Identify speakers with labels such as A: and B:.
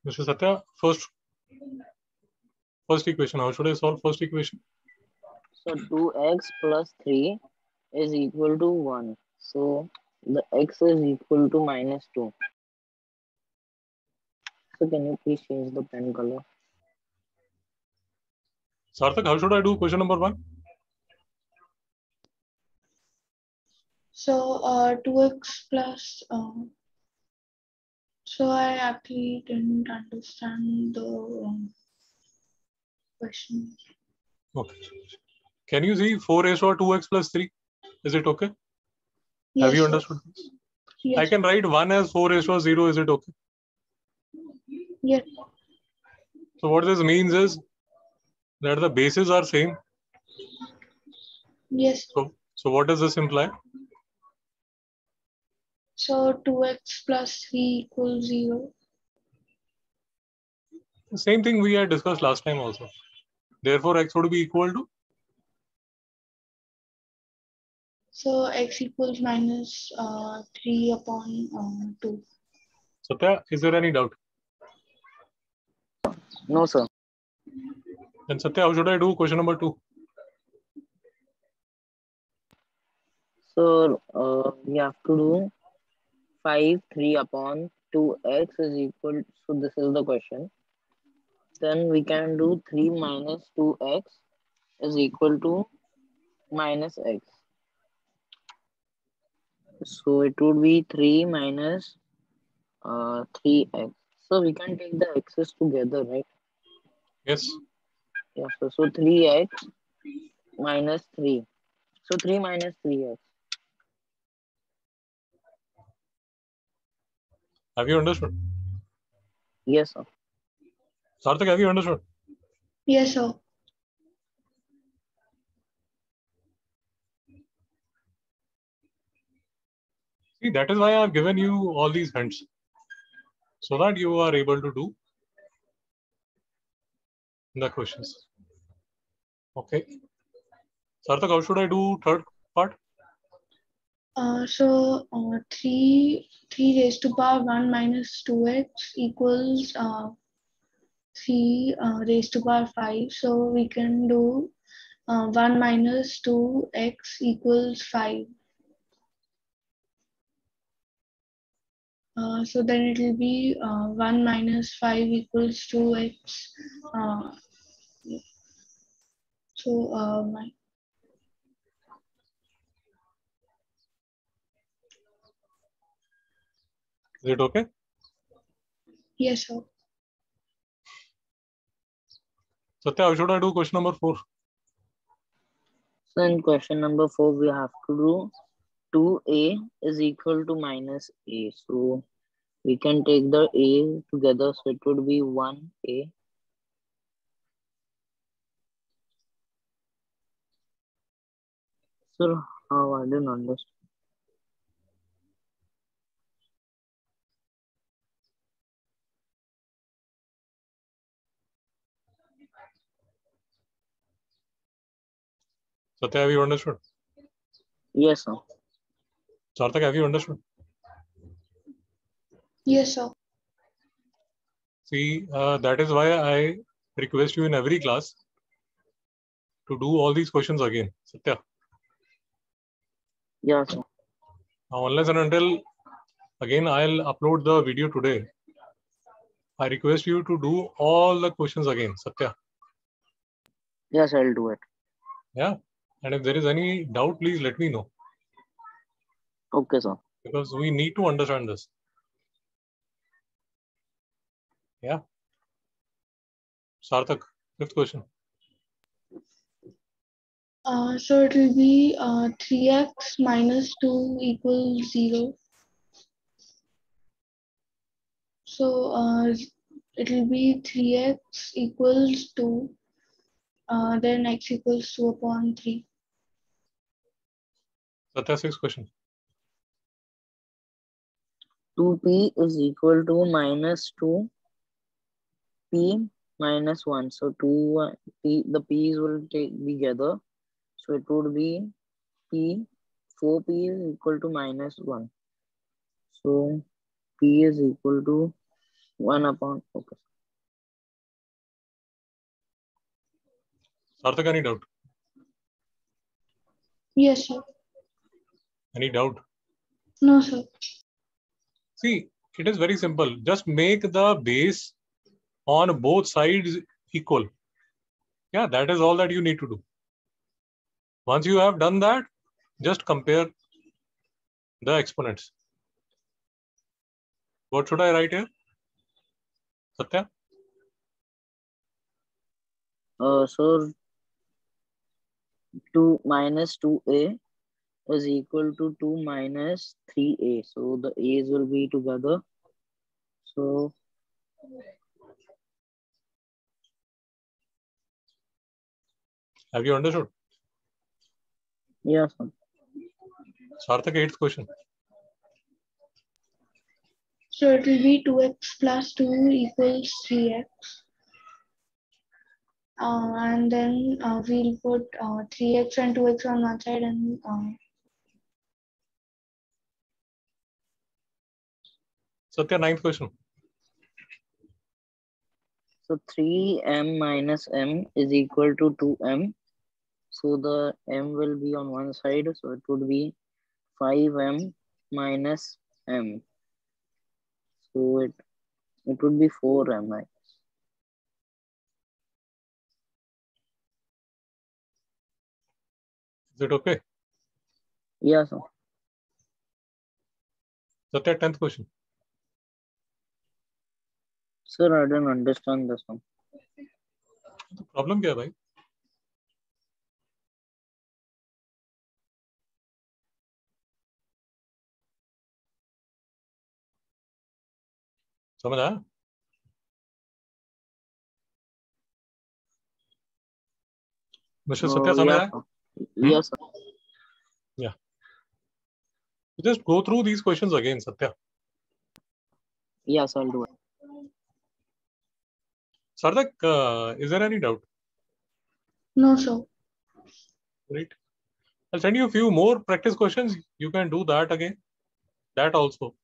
A: Mr. Satya, first equation. How should I solve first equation?
B: So 2x plus 3 is equal to 1. So the x is equal to minus 2. So can you please change the pen color?
A: Sarthak, how should I do question number 1?
C: So 2x plus, so I actually didn't understand the question.
A: Okay. Can you see 4 raised to 2x plus 3? Is it okay?
C: Yes,
A: Have you
C: sir.
A: understood this?
C: Yes.
A: I can write 1 as 4 raised to 0. Is it okay?
C: Yes.
A: So what this means is that the bases are same.
C: Yes.
A: So what does this imply?
C: So 2x plus 3 equals 0.
A: The same thing we had discussed last time also. Therefore, x would be equal to?
C: So x equals minus 3 upon 2.
A: Satya, is there any doubt?
B: No, sir.
A: Then Satya, how should I do question number 2?
B: So we have to do 5, 3 upon 2x is equal. So this is the question. Then we can do 3 minus 2x is equal to minus x. So it would be 3 minus 3x. So we can take the x's together, right?
A: Yes.
B: Yeah, so 3x minus 3. So 3 minus 3x.
A: Have you understood?
B: Yes, sir.
A: Sarthak, have you understood?
C: Yes, sir.
A: See, that is why I have given you all these hints, so that you are able to do the questions. Okay. Sarthak, how should I do third part?
C: So 3 raised to power 1 minus 2x equals 3 raised to power 5. So we can do 1 minus 2x equals 5. So then it will be 1 minus 5 equals 2x. So
A: Is it okay?
C: yes, sir.
A: Satya, how should I do question number 4?
B: So in question number 4, we have to do 2a is equal to minus a. So we can take the a together. So it would be 1a. So how I didn't understand.
A: Satya, have you understood?
B: Yes, sir.
A: Sarthak, have you understood?
C: Yes, sir.
A: See, that is why I request you in every class to do all these questions again. Satya.
B: Yes, sir.
A: Now, unless and until again I'll upload the video today, I request you to do all the questions again. Satya.
B: Yes, I'll do it.
A: Yeah. And if there is any doubt, please let me know.
B: Okay, sir.
A: Because we need to understand this. Yeah. Sarthak, fifth question.
C: So it will be 3x minus 2 equals 0. So it will be 3x equals 2. Then x equals 2 upon 3.
A: Satya, sixth question.
B: 2p is equal to minus 2p minus 1. So 2p, the p's will take together. So it would be p, 4p is equal to minus 1. So p is equal to 1 upon, okay.
A: Sarthak, any doubt?
C: Yes, sir.
A: Any doubt?
C: No, sir.
A: See, it is very simple. Just make the base on both sides equal. Yeah, that is all that you need to do. Once you have done that, just compare the exponents. What should I write here? Satya?
B: So 2 minus 2a is equal to 2 minus 3a. So the a's will be together. So
A: Have you understood?
B: yes, sir.
A: Sarthak, 8th question.
C: So it will be 2x plus 2 equals 3x. And then we'll put 3x and 2x on one side and
A: Satya, 9th question.
B: So 3m minus m is equal to 2m. So the m will be on one side. So it would be 5m minus m. So it would be 4m. I guess.
A: Is it okay?
B: Yes, sir.
A: Satya, 10th question.
B: Sir, I don't understand this one.
A: तो problem क्या है भाई? समझ आया? Mr. Satya, समझ आया?
B: Yes, sir.
A: Yeah. Just go through these questions again, Satya.
B: Yes, I'll do it.
A: Sarthak, is there any doubt?
C: no, sir.
A: Great. I'll send you a few more practice questions. You can do that again. That also.